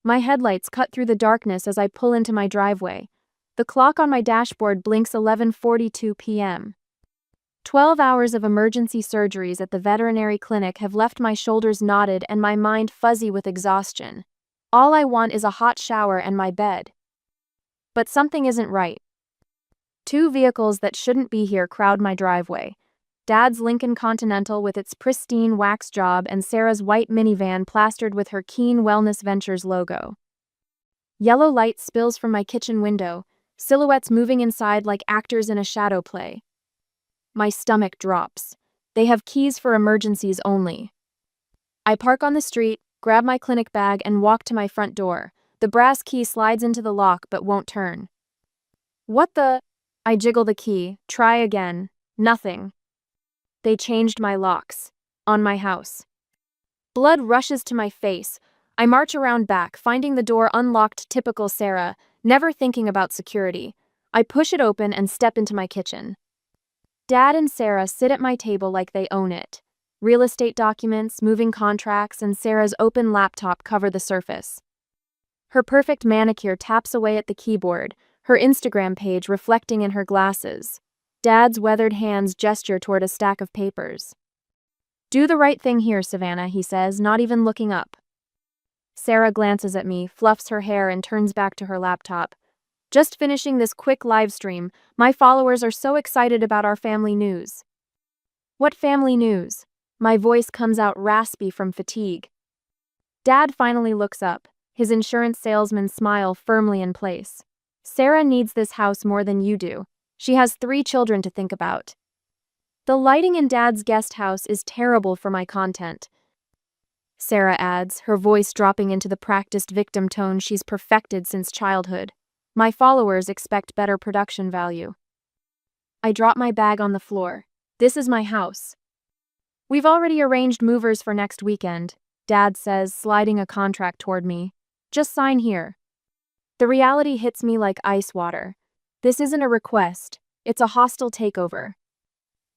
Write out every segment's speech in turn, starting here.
My headlights cut through the darkness as I pull into my driveway. The clock on my dashboard blinks 11:42 p.m. 12 hours of emergency surgeries at the veterinary clinic have left my shoulders knotted and my mind fuzzy with exhaustion. All I want is a hot shower and my bed. But something isn't right. Two vehicles that shouldn't be here crowd my driveway. Dad's Lincoln Continental with its pristine wax job and Sarah's white minivan plastered with her Keen Wellness Ventures logo. Yellow light spills from my kitchen window, silhouettes moving inside like actors in a shadow play. My stomach drops. They have keys for emergencies only. I park on the street, grab my clinic bag, and walk to my front door. The brass key slides into the lock but won't turn. What the? I jiggle the key, try again. Nothing. They changed my locks. On my house. Blood rushes to my face. I march around back, finding the door unlocked, typical Sarah, never thinking about security. I push it open and step into my kitchen. Dad and Sarah sit at my table like they own it. Real estate documents, moving contracts, and Sarah's open laptop cover the surface. Her perfect manicure taps away at the keyboard, her Instagram page reflecting in her glasses. Dad's weathered hands gesture toward a stack of papers. Do the right thing here, Savannah, he says, not even looking up. Sarah glances at me, fluffs her hair, and turns back to her laptop. Just finishing this quick live stream, my followers are so excited about our family news. What family news? My voice comes out raspy from fatigue. Dad finally looks up, his insurance salesman's smile firmly in place. Sarah needs this house more than you do. She has 3 children to think about. The lighting in Dad's guest house is terrible for my content. Sarah adds, her voice dropping into the practiced victim tone she's perfected since childhood. My followers expect better production value. I drop my bag on the floor. This is my house. We've already arranged movers for next weekend, Dad says, sliding a contract toward me. Just sign here. The reality hits me like ice water. This isn't a request, it's a hostile takeover.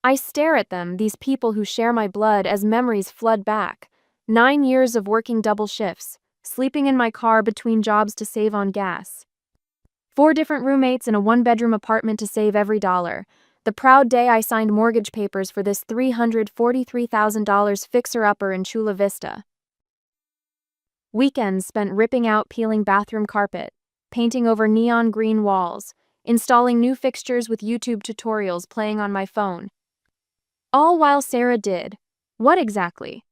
I stare at them, these people who share my blood, as memories flood back. 9 years of working double shifts, sleeping in my car between jobs to save on gas. 4 different roommates in a 1-bedroom apartment to save every dollar. The proud day I signed mortgage papers for this $343,000 fixer-upper in Chula Vista. Weekends spent ripping out peeling bathroom carpet, painting over neon green walls, installing new fixtures with YouTube tutorials playing on my phone. All while Sarah did. What exactly?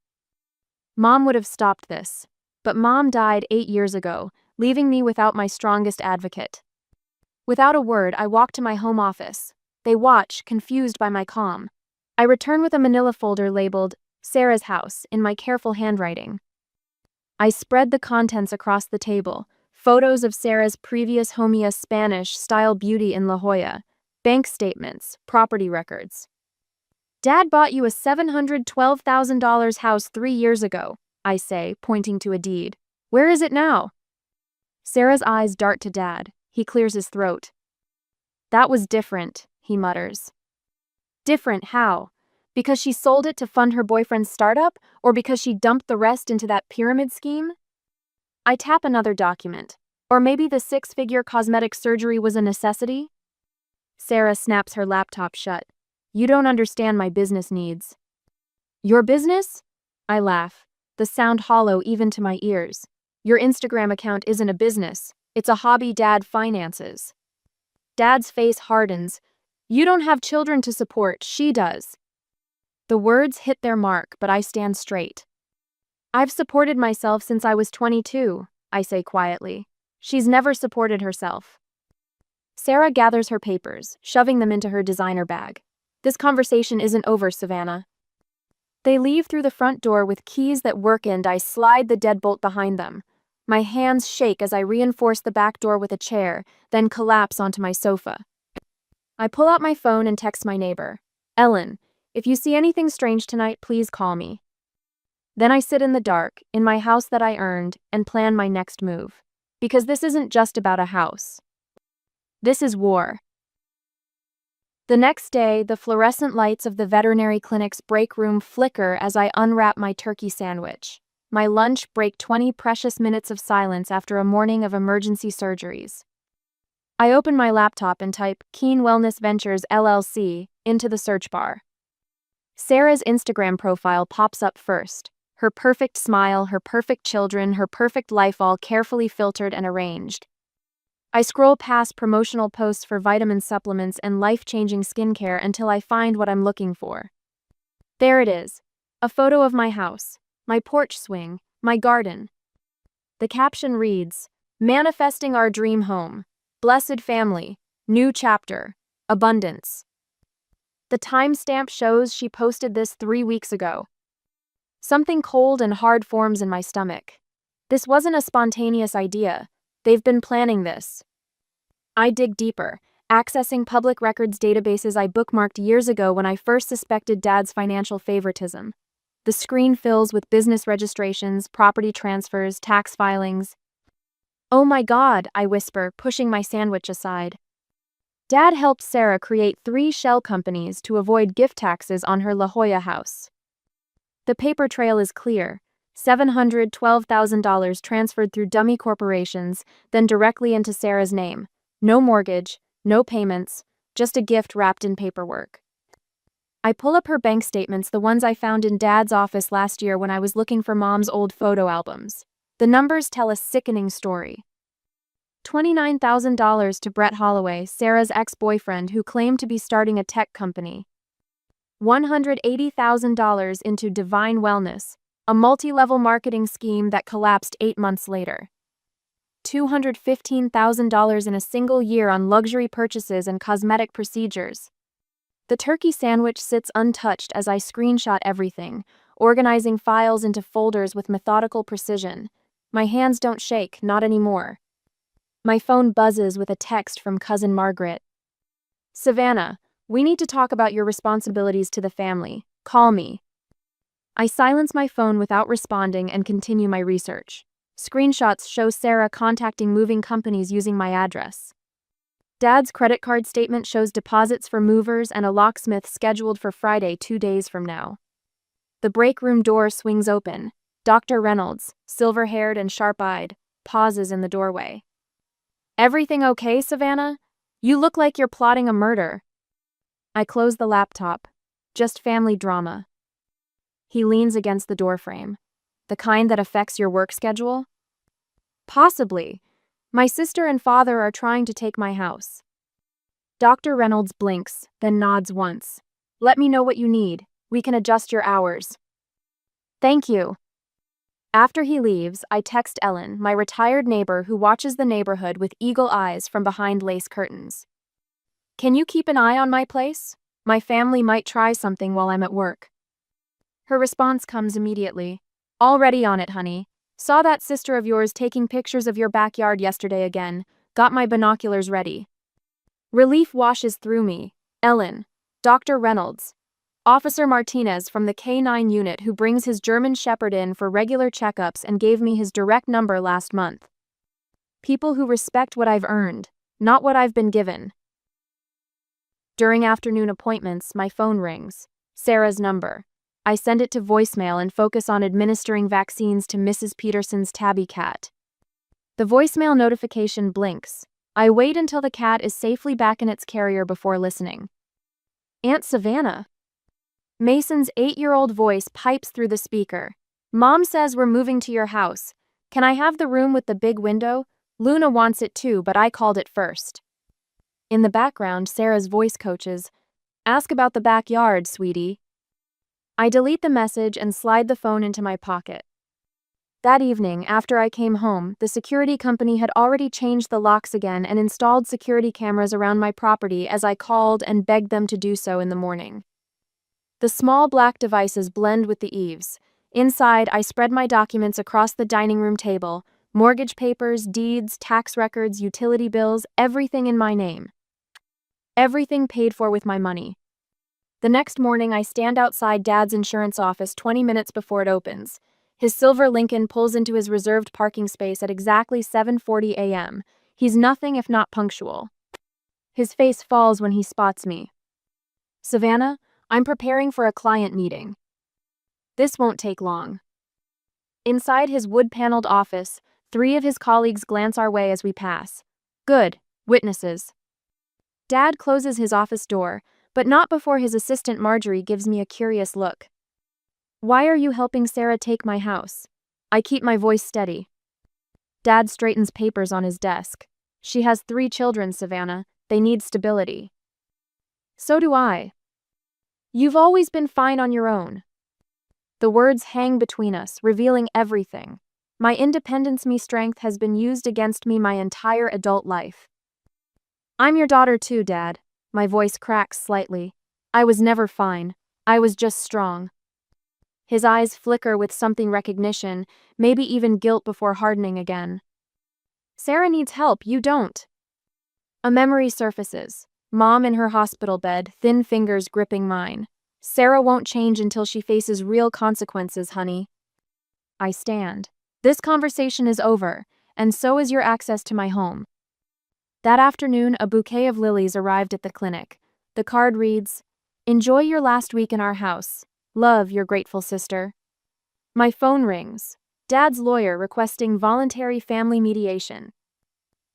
Mom would have stopped this, but Mom died 8 years ago, leaving me without my strongest advocate. Without a word, I walk to my home office. They watch, confused by my calm. I return with a manila folder labeled, Sarah's House, in my careful handwriting. I spread the contents across the table, photos of Sarah's previous homia Spanish-style beauty in La Jolla, bank statements, property records. Dad bought you a $712,000 house 3 years ago, I say, pointing to a deed. Where is it now? Sarah's eyes dart to Dad. He clears his throat. That was different, he mutters. Different how? Because she sold it to fund her boyfriend's startup, or because she dumped the rest into that pyramid scheme? I tap another document. Or maybe the 6-figure cosmetic surgery was a necessity? Sarah snaps her laptop shut. You don't understand my business needs. Your business? I laugh, the sound hollow even to my ears. Your Instagram account isn't a business. It's a hobby Dad finances. Dad's face hardens. You don't have children to support, she does. The words hit their mark, but I stand straight. I've supported myself since I was 22, I say quietly. She's never supported herself. Sarah gathers her papers, shoving them into her designer bag. This conversation isn't over, Savannah. They leave through the front door with keys that work and I slide the deadbolt behind them. My hands shake as I reinforce the back door with a chair, then collapse onto my sofa. I pull out my phone and text my neighbor. Ellen, if you see anything strange tonight, please call me. Then I sit in the dark, in my house that I earned, and plan my next move. Because this isn't just about a house. This is war. The next day, the fluorescent lights of the veterinary clinic's break room flicker as I unwrap my turkey sandwich. my lunch break 20 precious minutes of silence after a morning of emergency surgeries. I open my laptop and type Keen Wellness Ventures LLC into the search bar. Sarah's Instagram profile pops up first. Her perfect smile, her perfect children, her perfect life, all carefully filtered and arranged. I scroll past promotional posts for vitamin supplements and life-changing skincare until I find what I'm looking for. There it is. A photo of my house, my porch swing, my garden. The caption reads, "Manifesting our dream home. Blessed family. New chapter. Abundance." The timestamp shows she posted this 3 weeks ago. Something cold and hard forms in my stomach. This wasn't a spontaneous idea. They've been planning this. I dig deeper, accessing public records databases I bookmarked years ago when I first suspected Dad's financial favoritism. The screen fills with business registrations, property transfers, tax filings. "Oh my God," I whisper, pushing my sandwich aside. Dad helped Sarah create 3 shell companies to avoid gift taxes on her La Jolla house. The paper trail is clear. $712,000 transferred through dummy corporations, then directly into Sarah's name. No mortgage, no payments, just a gift wrapped in paperwork. I pull up her bank statements, the ones I found in Dad's office last year when I was looking for Mom's old photo albums. The numbers tell a sickening story. $29,000 to Brett Holloway, Sarah's ex-boyfriend who claimed to be starting a tech company. $180,000 into Divine Wellness, a multi-level marketing scheme that collapsed 8 months later. $215,000 in a single year on luxury purchases and cosmetic procedures. The turkey sandwich sits untouched as I screenshot everything, organizing files into folders with methodical precision. My hands don't shake, not anymore. My phone buzzes with a text from Cousin Margaret. "Savannah, we need to talk about your responsibilities to the family. Call me." I silence my phone without responding and continue my research. Screenshots show Sarah contacting moving companies using my address. Dad's credit card statement shows deposits for movers and a locksmith scheduled for Friday 2 days from now. The break room door swings open. Dr. Reynolds, silver-haired and sharp-eyed, pauses in the doorway. "Everything okay, Savannah? You look like you're plotting a murder." I close the laptop. "Just family drama." He leans against the doorframe. "The kind that affects your work schedule?" "Possibly. My sister and father are trying to take my house." Dr. Reynolds blinks, then nods once. "Let me know what you need. We can adjust your hours." "Thank you." After he leaves, I text Ellen, my retired neighbor who watches the neighborhood with eagle eyes from behind lace curtains. "Can you keep an eye on my place? My family might try something while I'm at work." Her response comes immediately. "Already on it, honey. Saw that sister of yours taking pictures of your backyard yesterday again. Got my binoculars ready." Relief washes through me. Ellen, Dr. Reynolds, Officer Martinez from the K9 unit who brings his German Shepherd in for regular checkups and gave me his direct number last month. People who respect what I've earned, not what I've been given. During afternoon appointments, my phone rings. Sarah's number. I send it to voicemail and focus on administering vaccines to Mrs. Peterson's tabby cat. The voicemail notification blinks. I wait until the cat is safely back in its carrier before listening. "Aunt Savannah." Mason's 8-year-old voice pipes through the speaker. "Mom says we're moving to your house. Can I have the room with the big window? Luna wants it too, but I called it first." In the background, Sarah's voice coaches, "Ask about the backyard, sweetie." I delete the message and slide the phone into my pocket. That evening, after I came home, the security company had already changed the locks again and installed security cameras around my property as I called and begged them to do so in the morning. The small black devices blend with the eaves. Inside, I spread my documents across the dining room table, mortgage papers, deeds, tax records, utility bills, everything in my name. Everything paid for with my money. The next morning, I stand outside Dad's insurance office 20 minutes before it opens. His silver Lincoln pulls into his reserved parking space at exactly 7:40 a.m. He's nothing if not punctual. His face falls when he spots me. "Savannah, I'm preparing for a client meeting. This won't take long." Inside his wood-paneled office, 3 of his colleagues glance our way as we pass. Good. Witnesses. Dad closes his office door, but not before his assistant Marjorie gives me a curious look. Why are you helping Sarah take my house? I keep my voice steady. Dad straightens papers on his desk. She has 3 children, Savannah. They need stability. So do I. You've always been fine on your own. The words hang between us, revealing everything. My independence me strength has been used against me my entire adult life. I'm your daughter too, Dad. My voice cracks slightly. I was never fine. I was just strong. His eyes flicker with something recognition, maybe even guilt before hardening again. Sarah needs help, you don't. A memory surfaces. Mom in her hospital bed, thin fingers gripping mine. Sarah won't change until she faces real consequences, honey. I stand. This conversation is over, and so is your access to my home. That afternoon, a bouquet of lilies arrived at the clinic. The card reads, "Enjoy your last week in our house. Love, your grateful sister." My phone rings. Dad's lawyer requesting voluntary family mediation.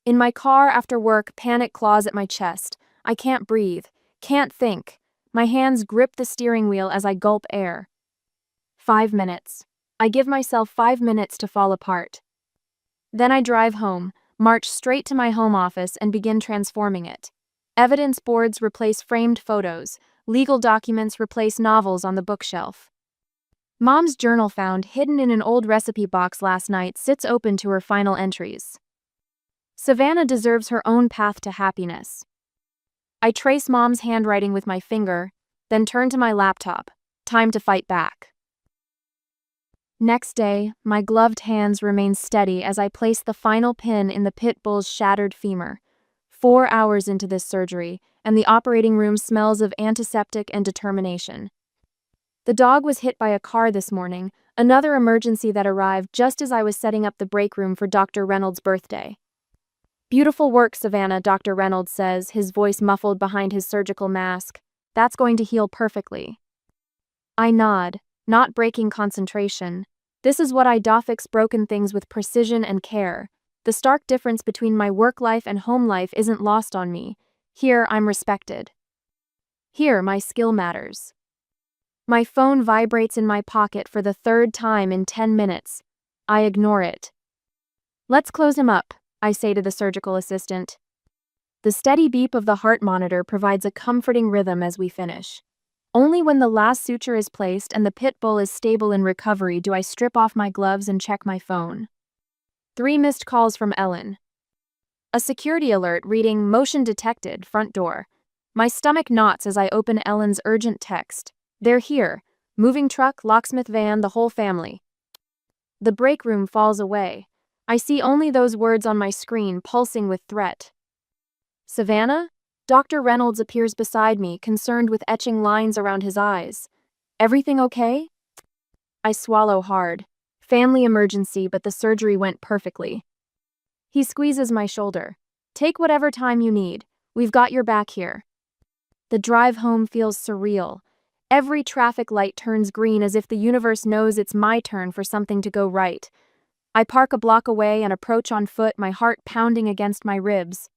In my car after work, panic claws at my chest. I can't breathe, can't think. My hands grip the steering wheel as I gulp air. 5 minutes. I give myself 5 minutes to fall apart. Then I drive home, march straight to my home office and begin transforming it. Evidence boards replace framed photos, legal documents replace novels on the bookshelf. Mom's journal found hidden in an old recipe box last night sits open to her final entries. Savannah deserves her own path to happiness. I trace Mom's handwriting with my finger, then turn to my laptop. Time to fight back. Next day, my gloved hands remain steady as I place the final pin in the pit bull's shattered femur. 4 hours into this surgery, and the operating room smells of antiseptic and determination. The dog was hit by a car this morning, another emergency that arrived just as I was setting up the break room for Dr. Reynolds' birthday. Beautiful work, Savannah, Dr. Reynolds says, his voice muffled behind his surgical mask. That's going to heal perfectly. I nod, not breaking concentration. This is what I do, fix broken things with precision and care. The stark difference between my work life and home life isn't lost on me. Here, I'm respected. Here, my skill matters. My phone vibrates in my pocket for the 3rd time in 10 minutes. I ignore it. Let's close him up, I say to the surgical assistant. The steady beep of the heart monitor provides a comforting rhythm as we finish. Only when the last suture is placed and the pit bull is stable in recovery do I strip off my gloves and check my phone. 3 missed calls from Ellen. A security alert reading "Motion detected, front door." My stomach knots as I open Ellen's urgent text. They're here. Moving truck, locksmith van, the whole family. The break room falls away. I see only those words on my screen pulsing with threat. Savannah? Dr. Reynolds appears beside me, concerned with etching lines around his eyes. Everything okay? I swallow hard. Family emergency, but the surgery went perfectly. He squeezes my shoulder. Take whatever time you need. We've got your back here. The drive home feels surreal. Every traffic light turns green as if the universe knows it's my turn for something to go right. I park a block away and approach on foot, my heart pounding against my ribs.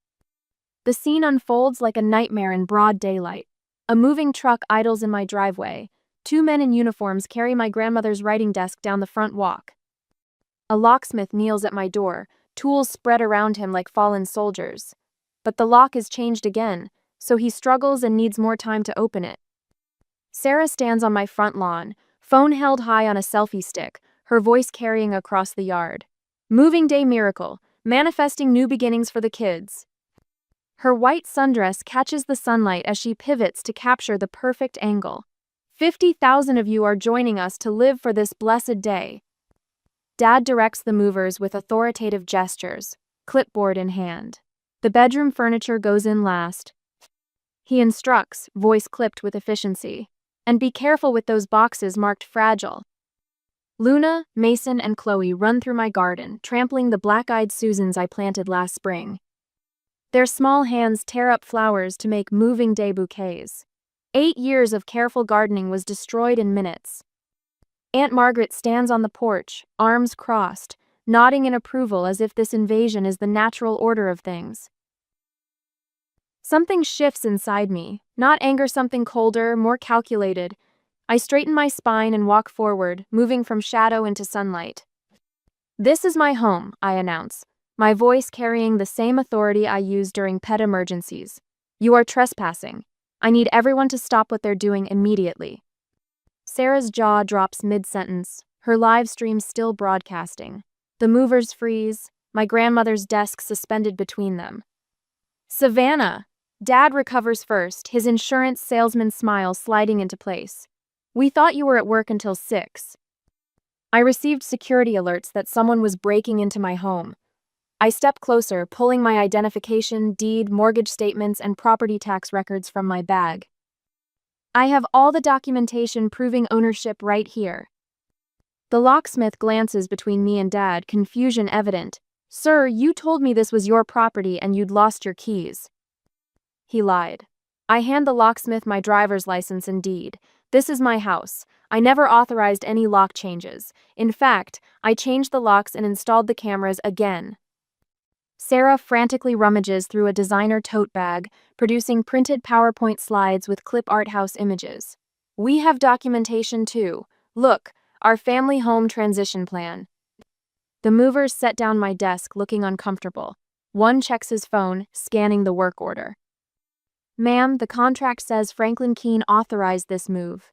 The scene unfolds like a nightmare in broad daylight. A moving truck idles in my driveway. 2 men in uniforms carry my grandmother's writing desk down the front walk. A locksmith kneels at my door, tools spread around him like fallen soldiers. But the lock is changed again, so he struggles and needs more time to open it. Sarah stands on my front lawn, phone held high on a selfie stick, her voice carrying across the yard. Moving day miracle, manifesting new beginnings for the kids. Her white sundress catches the sunlight as she pivots to capture the perfect angle. 50,000 of you are joining us to live for this blessed day. Dad directs the movers with authoritative gestures, clipboard in hand. The bedroom furniture goes in last. He instructs, voice clipped with efficiency. And be careful with those boxes marked fragile. Luna, Mason, and Chloe run through my garden, trampling the black-eyed Susans I planted last spring. Their small hands tear up flowers to make moving day bouquets. 8 years of careful gardening was destroyed in minutes. Aunt Margaret stands on the porch, arms crossed, nodding in approval as if this invasion is the natural order of things. Something shifts inside me, not anger, something colder, more calculated. I straighten my spine and walk forward, moving from shadow into sunlight. "This is my home," I announce, my voice carrying the same authority I use during pet emergencies. "You are trespassing. I need everyone to stop what they're doing immediately." Sarah's jaw drops mid-sentence, her live stream still broadcasting. The movers freeze, my grandmother's desk suspended between them. "Savannah!" Dad recovers first, his insurance salesman smile sliding into place. "We thought you were at work until 6. I received security alerts that someone was breaking into my home. I step closer, pulling my identification, deed, mortgage statements, and property tax records from my bag. I have all the documentation proving ownership right here." The locksmith glances between me and Dad, confusion evident. "Sir, you told me this was your property and you'd lost your keys." He lied. I hand the locksmith my driver's license and deed. "This is my house. I never authorized any lock changes. In fact, I changed the locks and installed the cameras again." Sarah frantically rummages through a designer tote bag, producing printed PowerPoint slides with clip art house images. "We have documentation too. Look, our family home transition plan." The movers set down my desk, looking uncomfortable. One checks his phone, scanning the work order. "Ma'am, the contract says Franklin Keene authorized this move."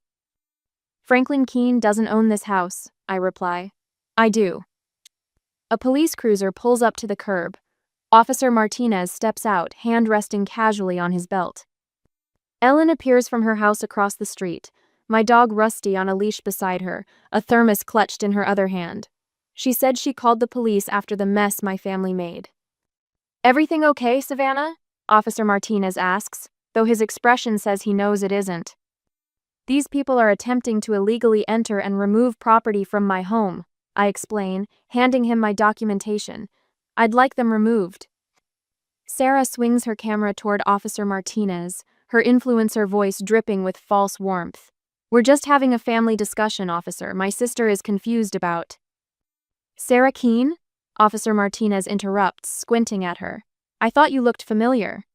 "Franklin Keene doesn't own this house," I reply. "I do." A police cruiser pulls up to the curb. Officer Martinez steps out, hand resting casually on his belt. Ellen appears from her house across the street, my dog Rusty on a leash beside her, a thermos clutched in her other hand. She said she called the police after the mess my family made. "Everything okay, Savannah?" Officer Martinez asks, though his expression says he knows it isn't. "These people are attempting to illegally enter and remove property from my home," I explain, handing him my documentation. "I'd like them removed." Sarah swings her camera toward Officer Martinez, her influencer voice dripping with false warmth. "We're just having a family discussion, officer. My sister is confused about." "Sarah Keene?" Officer Martinez interrupts, squinting at her. "I thought you looked familiar."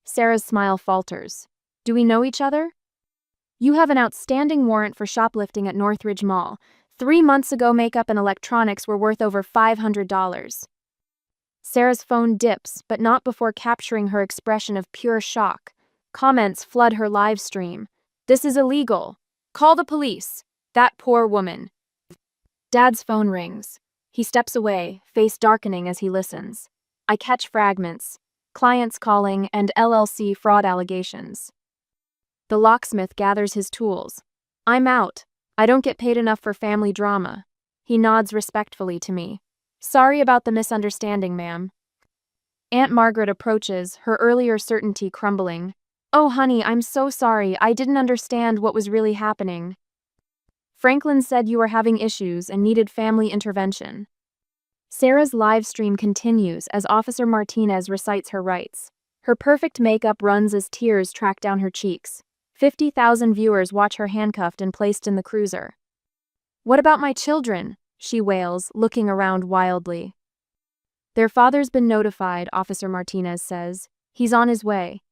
Sarah's smile falters. "Do we know each other?" "You have an outstanding warrant for shoplifting at Northridge Mall. 3 months ago, makeup and electronics were worth over $500. Sarah's phone dips, but not before capturing her expression of pure shock. Comments flood her live stream. "This is illegal. Call the police. That poor woman." Dad's phone rings. He steps away, face darkening as he listens. I catch fragments. Clients calling and LLC fraud allegations. The locksmith gathers his tools. "I'm out. I don't get paid enough for family drama." He nods respectfully to me. "Sorry about the misunderstanding, ma'am." Aunt Margaret approaches, her earlier certainty crumbling. "Oh, honey, I'm so sorry. I didn't understand what was really happening. Franklin said you were having issues and needed family intervention." Sarah's live stream continues as Officer Martinez recites her rights. Her perfect makeup runs as tears track down her cheeks. 50,000 viewers watch her handcuffed and placed in the cruiser. "What about my children?" she wails, looking around wildly. "Their father's been notified," Officer Martinez says. "He's on his way."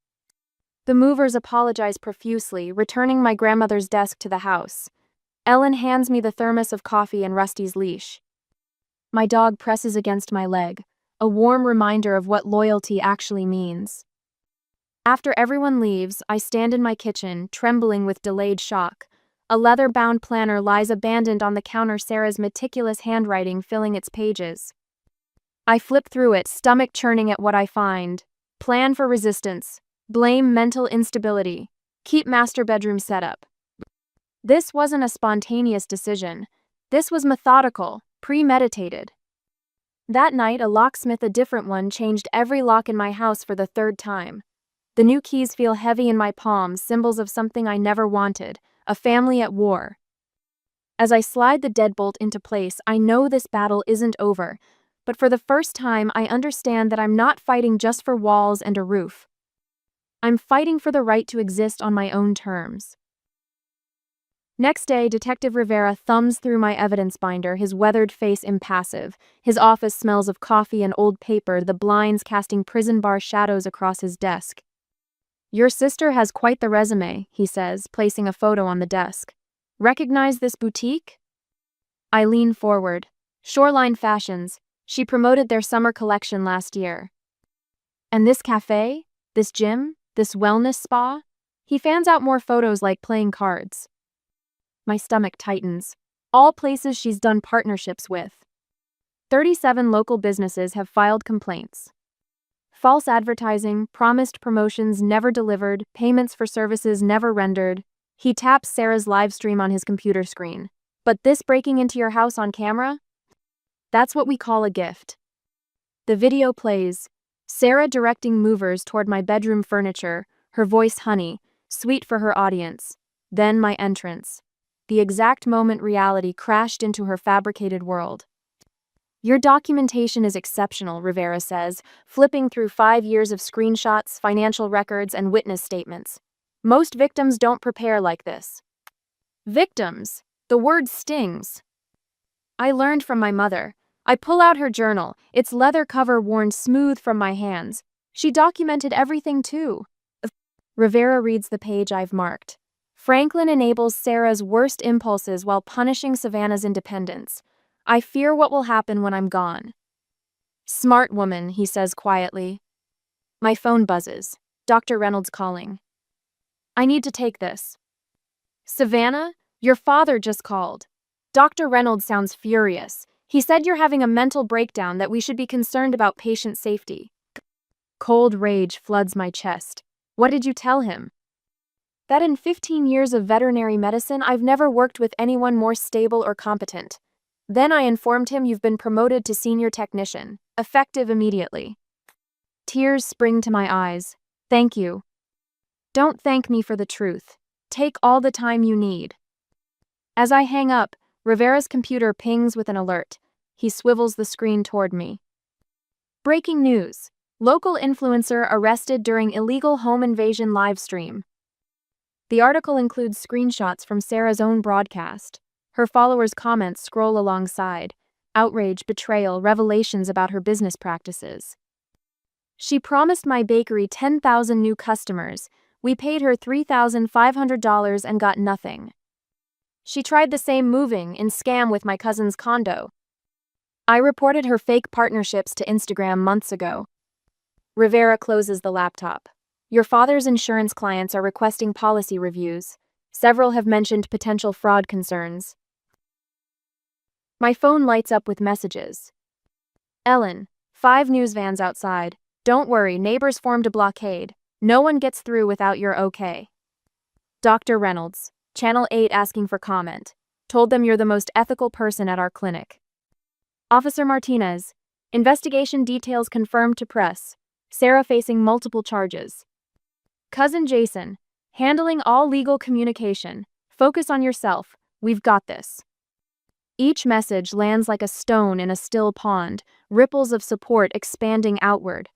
The movers apologize profusely, returning my grandmother's desk to the house. Ellen hands me the thermos of coffee and Rusty's leash. My dog presses against my leg, a warm reminder of what loyalty actually means. After everyone leaves, I stand in my kitchen, trembling with delayed shock. A leather-bound planner lies abandoned on the counter, Sarah's meticulous handwriting filling its pages. I flip through it, stomach churning at what I find. Plan for resistance. Blame mental instability. Keep master bedroom setup. This wasn't a spontaneous decision. This was methodical, premeditated. That night, a locksmith, a different one, changed every lock in my house for the 3rd time. The new keys feel heavy in my palms, symbols of something I never wanted, a family at war. As I slide the deadbolt into place, I know this battle isn't over, but for the first time, I understand that I'm not fighting just for walls and a roof. I'm fighting for the right to exist on my own terms. Next day, Detective Rivera thumbs through my evidence binder, his weathered face impassive. His office smells of coffee and old paper, the blinds casting prison bar shadows across his desk. "Your sister has quite the resume," he says, placing a photo on the desk. "Recognize this boutique?" I lean forward. Shoreline Fashions. She promoted their summer collection last year. "And this cafe? This gym? This wellness spa?" He fans out more photos like playing cards. My stomach tightens. All places she's done partnerships with. 37 local businesses have filed complaints. False advertising, promised promotions never delivered, payments for services never rendered. He taps Sarah's live stream on his computer screen. "But this breaking into your house on camera? That's what we call a gift." The video plays. Sarah directing movers toward my bedroom furniture, her voice honey, sweet for her audience. Then my entrance. The exact moment reality crashed into her fabricated world. "Your documentation is exceptional," Rivera says, flipping through 5 years of screenshots, financial records, and witness statements. "Most victims don't prepare like this." Victims. The word stings. I learned from my mother. I pull out her journal, its leather cover worn smooth from my hands. She documented everything too. Rivera reads the page I've marked. "Franklin enables Sarah's worst impulses while punishing Savannah's independence. I fear what will happen when I'm gone." "Smart woman," he says quietly. My phone buzzes. Dr. Reynolds calling. "I need to take this." "Savannah, your father just called." Dr. Reynolds sounds furious. He said you're having a mental breakdown, that we should be concerned about patient safety. Cold rage floods my chest. "What did you tell him?" "That in 15 years of veterinary medicine, I've never worked with anyone more stable or competent. Then I informed him you've been promoted to senior technician, effective immediately." Tears spring to my eyes. "Thank you." "Don't thank me for the truth. Take all the time you need." As I hang up, Rivera's computer pings with an alert. He swivels the screen toward me. Breaking news. Local influencer arrested during illegal home invasion livestream. The article includes screenshots from Sarah's own broadcast. Her followers' comments scroll alongside. Outrage, betrayal, revelations about her business practices. "She promised my bakery 10,000 new customers. We paid her $3,500 and got nothing. She tried the same moving in scam with my cousin's condo. I reported her fake partnerships to Instagram months ago." Rivera closes the laptop. "Your father's insurance clients are requesting policy reviews. Several have mentioned potential fraud concerns." My phone lights up with messages. "Ellen, 5 news vans outside. Don't worry, neighbors formed a blockade. No one gets through without your okay." Dr. Reynolds, Channel 8 asking for comment. "Told them you're the most ethical person at our clinic." Officer Martinez, investigation details confirmed to press. Sarah facing multiple charges. Cousin Jason, handling all legal communication. Focus on yourself. We've got this. Each message lands like a stone in a still pond, ripples of support expanding outward.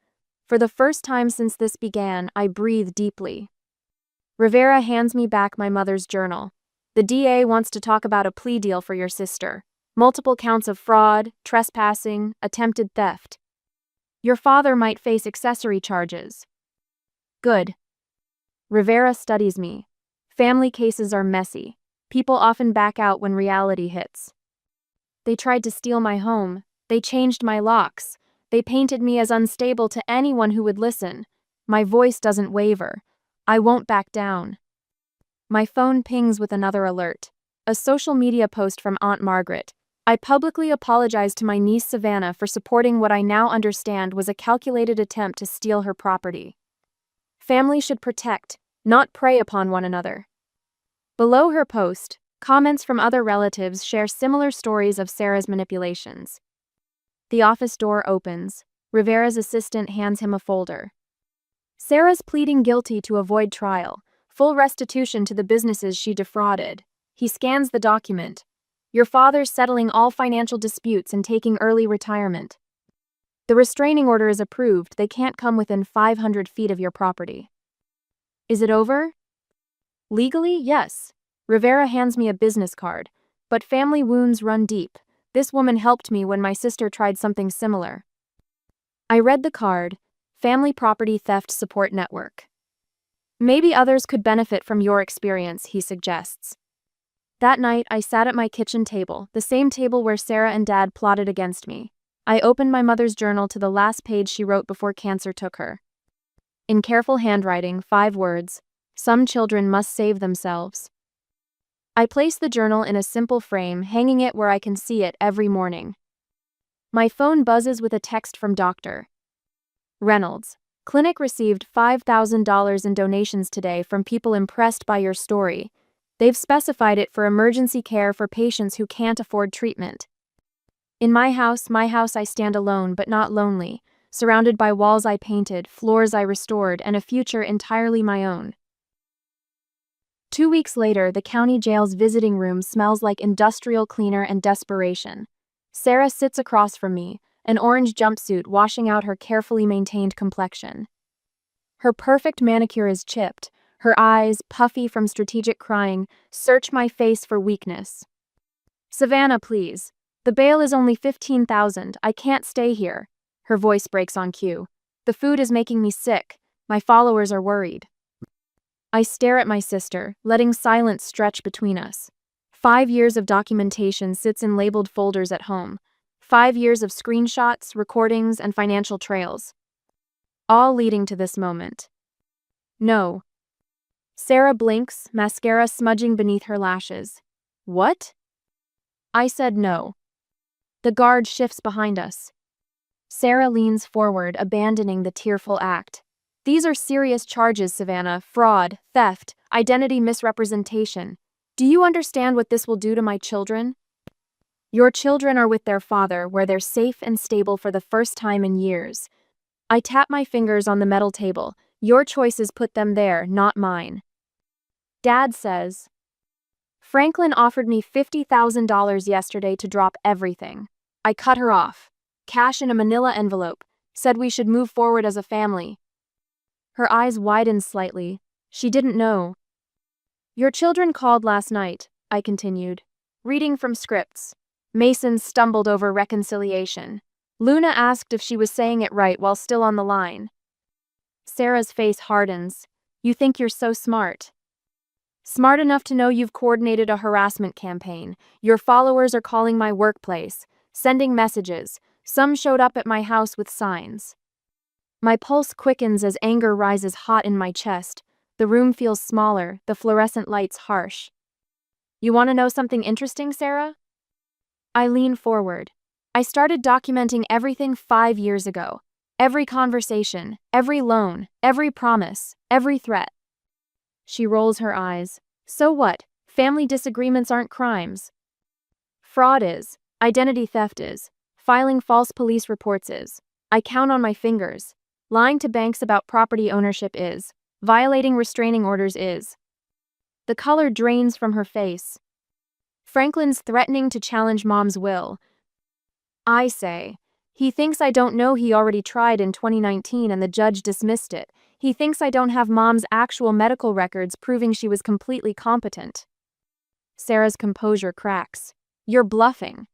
For the first time since this began, I breathe deeply. Rivera hands me back my mother's journal. "The DA wants to talk about a plea deal for your sister. Multiple counts of fraud, trespassing, attempted theft. Your father might face accessory charges." Good. Rivera studies me. "Family cases are messy. People often back out when reality hits. They tried to steal my home. They changed my locks. They painted me as unstable to anyone who would listen. My voice doesn't waver. I won't back down." My phone pings with another alert. A social media post from Aunt Margaret. "I publicly apologize to my niece Savannah for supporting what I now understand was a calculated attempt to steal her property. Family should protect, not prey upon one another." Below her post, comments from other relatives share similar stories of Sarah's manipulations. The office door opens. Rivera's assistant hands him a folder. "Sarah's pleading guilty to avoid trial. Full restitution to the businesses she defrauded." He scans the document. "Your father's settling all financial disputes and taking early retirement. The restraining order is approved. They can't come within 500 feet of your property." Is it over? Legally, yes. Rivera hands me a business card. But family wounds run deep. This woman helped me when my sister tried something similar. I read the card. Family Property Theft Support Network. Maybe others could benefit from your experience, he suggests. That night, I sat at my kitchen table, the same table where Sarah and Dad plotted against me. I opened my mother's journal to the last page she wrote before cancer took her. In careful handwriting, 5 words: some children must save themselves. I place the journal in a simple frame, hanging it where I can see it every morning. My phone buzzes with a text from Dr. Reynolds. Clinic received $5,000 in donations today from people impressed by your story. They've specified it for emergency care for patients who can't afford treatment. In my house, I stand alone but not lonely, surrounded by walls I painted, floors I restored, and a future entirely my own. 2 weeks later, the county jail's visiting room smells like industrial cleaner and desperation. Sarah sits across from me, an orange jumpsuit washing out her carefully maintained complexion. Her perfect manicure is chipped, her eyes, puffy from strategic crying, search my face for weakness. Savannah, please. The bail is only $15,000. I can't stay here. Her voice breaks on cue. The food is making me sick. My followers are worried. I stare at my sister, letting silence stretch between us. 5 years of documentation sits in labeled folders at home. 5 years of screenshots, recordings, and financial trails. All leading to this moment. No. Sarah blinks, mascara smudging beneath her lashes. What? I said no. The guard shifts behind us. Sarah leans forward, abandoning the tearful act. These are serious charges, Savannah. Fraud, theft, identity misrepresentation. Do you understand what this will do to my children? Your children are with their father, where they're safe and stable for the first time in years. I tap my fingers on the metal table. Your choices put them there, not mine. Dad says, Franklin offered me $50,000 yesterday to drop everything. I cut her off. Cash in a manila envelope. Said we should move forward as a family. Her eyes widened slightly. She didn't know. Your children called last night, I continued, reading from scripts. Mason stumbled over reconciliation. Luna asked if she was saying it right while still on the line. Sarah's face hardens. You think you're so smart. Smart enough to know you've coordinated a harassment campaign. Your followers are calling my workplace, sending messages. Some showed up at my house with signs. My pulse quickens as anger rises hot in my chest. The room feels smaller, the fluorescent lights harsh. You want to know something interesting, Sarah? I lean forward. I started documenting everything 5 years ago. Every conversation, every loan, every promise, every threat. She rolls her eyes. So what? Family disagreements aren't crimes. Fraud is. Identity theft is. Filing false police reports is. I count on my fingers. Lying to banks about property ownership is. Violating restraining orders is. The color drains from her face. Franklin's threatening to challenge Mom's will. I say, he thinks I don't know he already tried in 2019 and the judge dismissed it. He thinks I don't have Mom's actual medical records proving she was completely competent. Sarah's composure cracks. You're bluffing.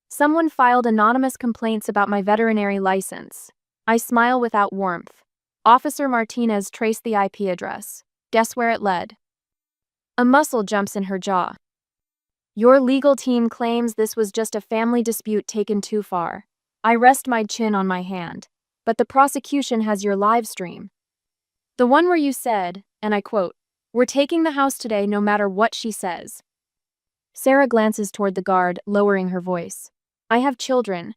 Someone filed anonymous complaints about my veterinary license. I smile without warmth. Officer Martinez traced the IP address. Guess where it led? A muscle jumps in her jaw. Your legal team claims this was just a family dispute taken too far. I rest my chin on my hand. But the prosecution has your live stream. The one where you said, and I quote, "We're taking the house today no matter what she says." Sarah glances toward the guard, lowering her voice. I have children.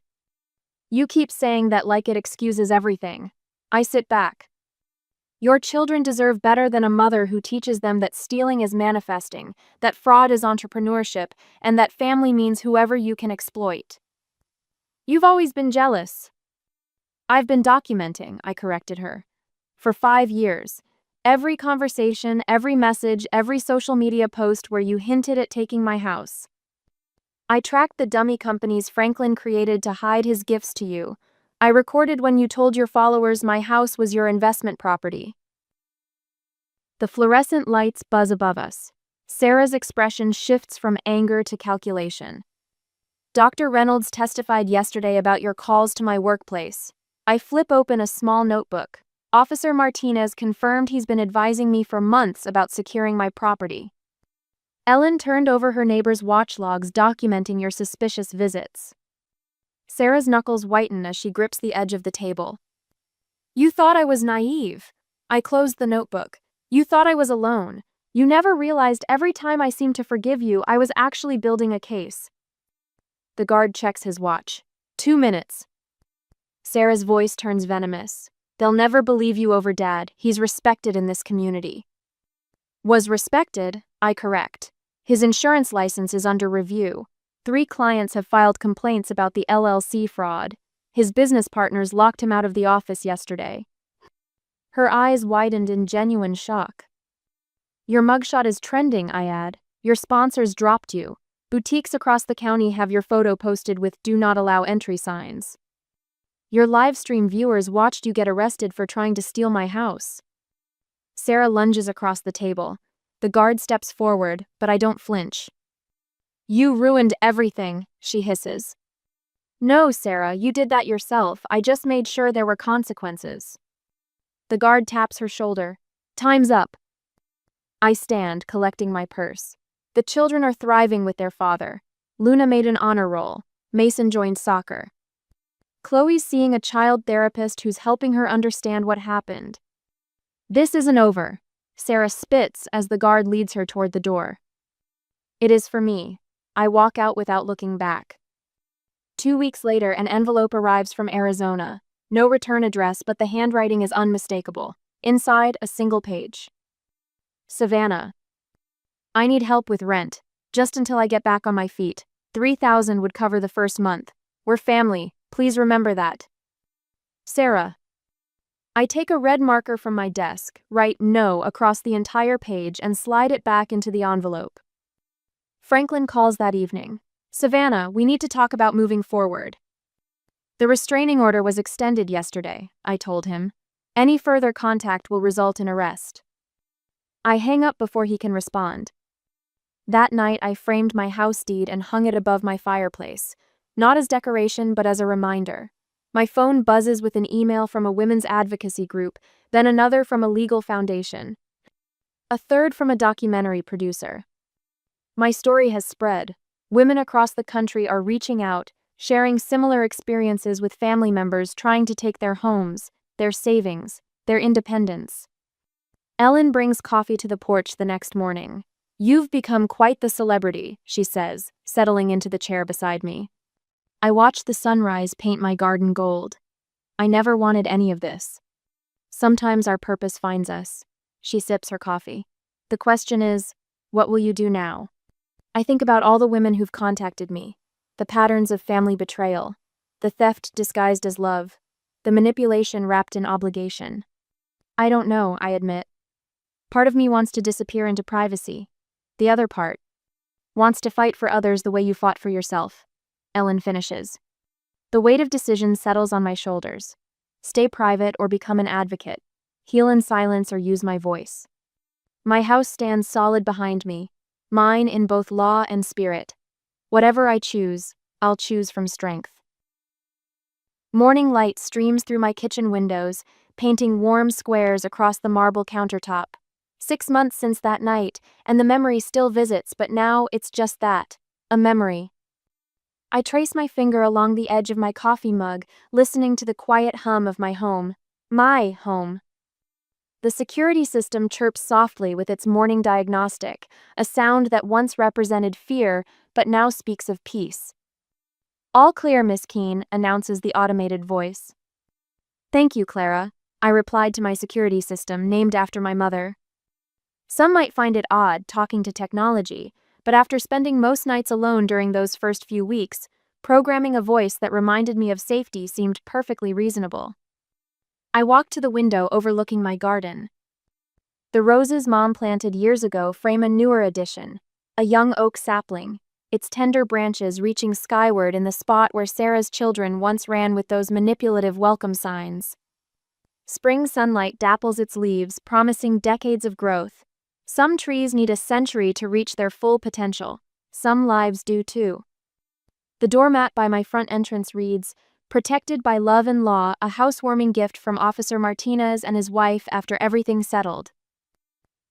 You keep saying that like it excuses everything. I sit back. Your children deserve better than a mother who teaches them that stealing is manifesting, that fraud is entrepreneurship, and that family means whoever you can exploit. You've always been jealous. I've been documenting, I corrected her. For 5 years. Every conversation, every message, every social media post where you hinted at taking my house. I tracked the dummy companies Franklin created to hide his gifts to you. I recorded when you told your followers my house was your investment property. The fluorescent lights buzz above us. Sarah's expression shifts from anger to calculation. Dr. Reynolds testified yesterday about your calls to my workplace. I flip open a small notebook. Officer Martinez confirmed he's been advising me for months about securing my property. Ellen turned over her neighbor's watch logs documenting your suspicious visits. Sarah's knuckles whiten as she grips the edge of the table. You thought I was naive. I closed the notebook. You thought I was alone. You never realized every time I seemed to forgive you, I was actually building a case. The guard checks his watch. 2 minutes. Sarah's voice turns venomous. They'll never believe you over Dad. He's respected in this community. Was respected? I correct. His insurance license is under review. 3 clients have filed complaints about the LLC fraud. His business partners locked him out of the office yesterday. Her eyes widened in genuine shock. Your mugshot is trending, I add. Your sponsors dropped you. Boutiques across the county have your photo posted with "Do Not Allow Entry" signs. Your live stream viewers watched you get arrested for trying to steal my house. Sarah lunges across the table. The guard steps forward, but I don't flinch. You ruined everything, she hisses. No, Sarah, you did that yourself. I just made sure there were consequences. The guard taps her shoulder. Time's up. I stand, collecting my purse. The children are thriving with their father. Luna made an honor roll. Mason joined soccer. Chloe's seeing a child therapist who's helping her understand what happened. This isn't over. Sarah spits as the guard leads her toward the door. It is for me. I walk out without looking back. 2 weeks later, an envelope arrives from Arizona. No return address, but the handwriting is unmistakable. Inside, a single page. Savannah. I need help with rent, just until I get back on my feet. $3,000 would cover the first month. We're family, please remember that. Sarah. I take a red marker from my desk, write "No" across the entire page, and slide it back into the envelope. Franklin calls that evening. Savannah, we need to talk about moving forward. The restraining order was extended yesterday, I told him. Any further contact will result in arrest. I hang up before he can respond. That night, I framed my house deed and hung it above my fireplace, not as decoration but as a reminder. My phone buzzes with an email from a women's advocacy group, then another from a legal foundation. A third from a documentary producer. My story has spread. Women across the country are reaching out, sharing similar experiences with family members trying to take their homes, their savings, their independence. Ellen brings coffee to the porch the next morning. You've become quite the celebrity, she says, settling into the chair beside me. I watch the sunrise paint my garden gold. I never wanted any of this. Sometimes our purpose finds us. She sips her coffee. The question is, what will you do now? I think about all the women who've contacted me, the patterns of family betrayal, the theft disguised as love, the manipulation wrapped in obligation. I don't know, I admit. Part of me wants to disappear into privacy. The other part wants to fight for others the way you fought for yourself. Ellen finishes. The weight of decision settles on my shoulders. Stay private or become an advocate. Heal in silence or use my voice. My house stands solid behind me, mine in both law and spirit. Whatever I choose, I'll choose from strength. Morning light streams through my kitchen windows, painting warm squares across the marble countertop. 6 months since that night, and the memory still visits, but now it's just that, a memory. I trace my finger along the edge of my coffee mug, listening to the quiet hum of my home. My home. The security system chirps softly with its morning diagnostic, a sound that once represented fear, but now speaks of peace. All clear, Miss Keene, announces the automated voice. Thank you, Clara, I replied to my security system, named after my mother. Some might find it odd talking to technology, but after spending most nights alone during those first few weeks, programming a voice that reminded me of safety seemed perfectly reasonable. I walked to the window overlooking my garden. The roses Mom planted years ago frame a newer addition, a young oak sapling, its tender branches reaching skyward in the spot where Sarah's children once ran with those manipulative welcome signs. Spring sunlight dapples its leaves, promising decades of growth. Some trees need a century to reach their full potential. Some lives do too. The doormat by my front entrance reads, "Protected by love and law, a housewarming gift from Officer Martinez and his wife after everything settled."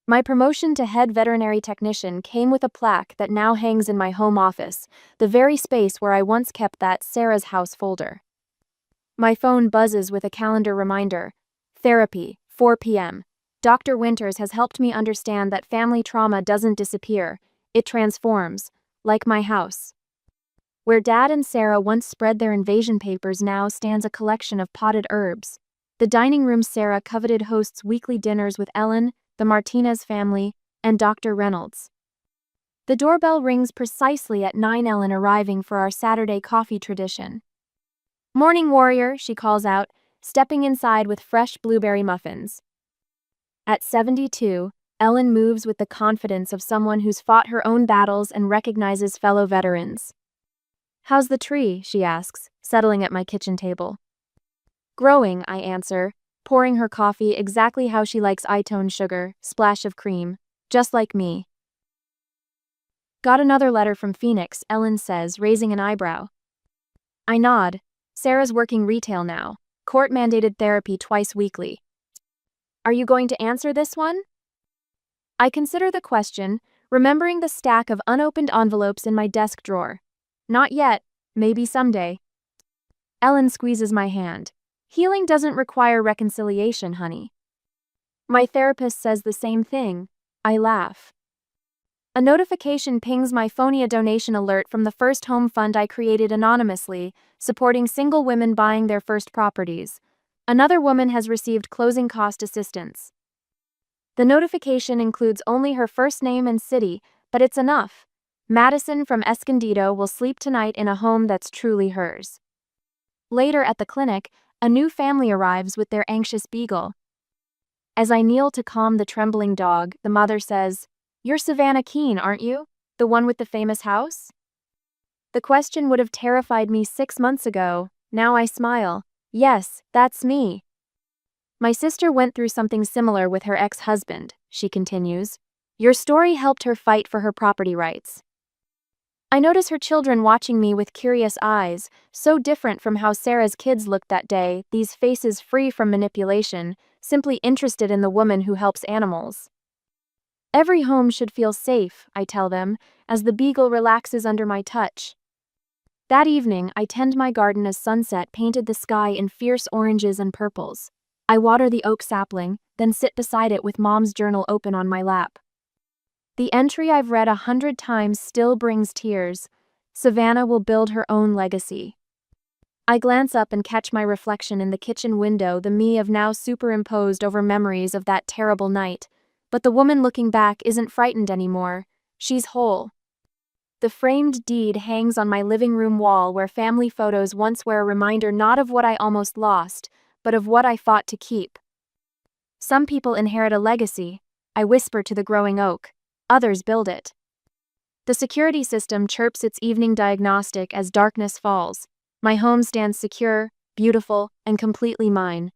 My promotion to head veterinary technician came with a plaque that now hangs in my home office, the very space where I once kept that Sarah's house folder. My phone buzzes with a calendar reminder. Therapy, 4 p.m. Dr. Winters has helped me understand that family trauma doesn't disappear, it transforms, like my house. Where Dad and Sarah once spread their invasion papers now stands a collection of potted herbs. The dining room Sarah coveted hosts weekly dinners with Ellen, the Martinez family, and Dr. Reynolds. The doorbell rings precisely at 9, Ellen arriving for our Saturday coffee tradition. "Morning, warrior," she calls out, stepping inside with fresh blueberry muffins. At 72, Ellen moves with the confidence of someone who's fought her own battles and recognizes fellow veterans. "How's the tree?" she asks, settling at my kitchen table. "Growing," I answer, pouring her coffee exactly how she likes, I-tone sugar, splash of cream, just like me. "Got another letter from Phoenix," Ellen says, raising an eyebrow. I nod. Sarah's working retail now, court-mandated therapy twice weekly. "Are you going to answer this one?" I consider the question, remembering the stack of unopened envelopes in my desk drawer. "Not yet, maybe someday." Ellen squeezes my hand. "Healing doesn't require reconciliation, honey." My therapist says the same thing. I laugh. A notification pings my phone, a donation alert from the first home fund I created anonymously, supporting single women buying their first properties. Another woman has received closing cost assistance. The notification includes only her first name and city, but it's enough. Madison from Escondido will sleep tonight in a home that's truly hers. Later at the clinic, a new family arrives with their anxious beagle. As I kneel to calm the trembling dog, the mother says, "You're Savannah Keene, aren't you? The one with the famous house?" The question would have terrified me 6 months ago. Now I smile. Yes, that's me. "My sister went through something similar with her ex-husband," she continues. "Your story helped her fight for her property rights." I notice her children watching me with curious eyes, so different from how Sarah's kids looked that day, these faces free from manipulation, simply interested in the woman who helps animals. "Every home should feel safe," I tell them, as the beagle relaxes under my touch. That evening, I tend my garden as sunset painted the sky in fierce oranges and purples. I water the oak sapling, then sit beside it with Mom's journal open on my lap. The entry I've read 100 times still brings tears. Savannah will build her own legacy. I glance up and catch my reflection in the kitchen window, the me of now superimposed over memories of that terrible night. But the woman looking back isn't frightened anymore. She's whole. The framed deed hangs on my living room wall where family photos once were a reminder not of what I almost lost, but of what I fought to keep. Some people inherit a legacy, I whisper to the growing oak. Others build it. The security system chirps its evening diagnostic as darkness falls. My home stands secure, beautiful, and completely mine.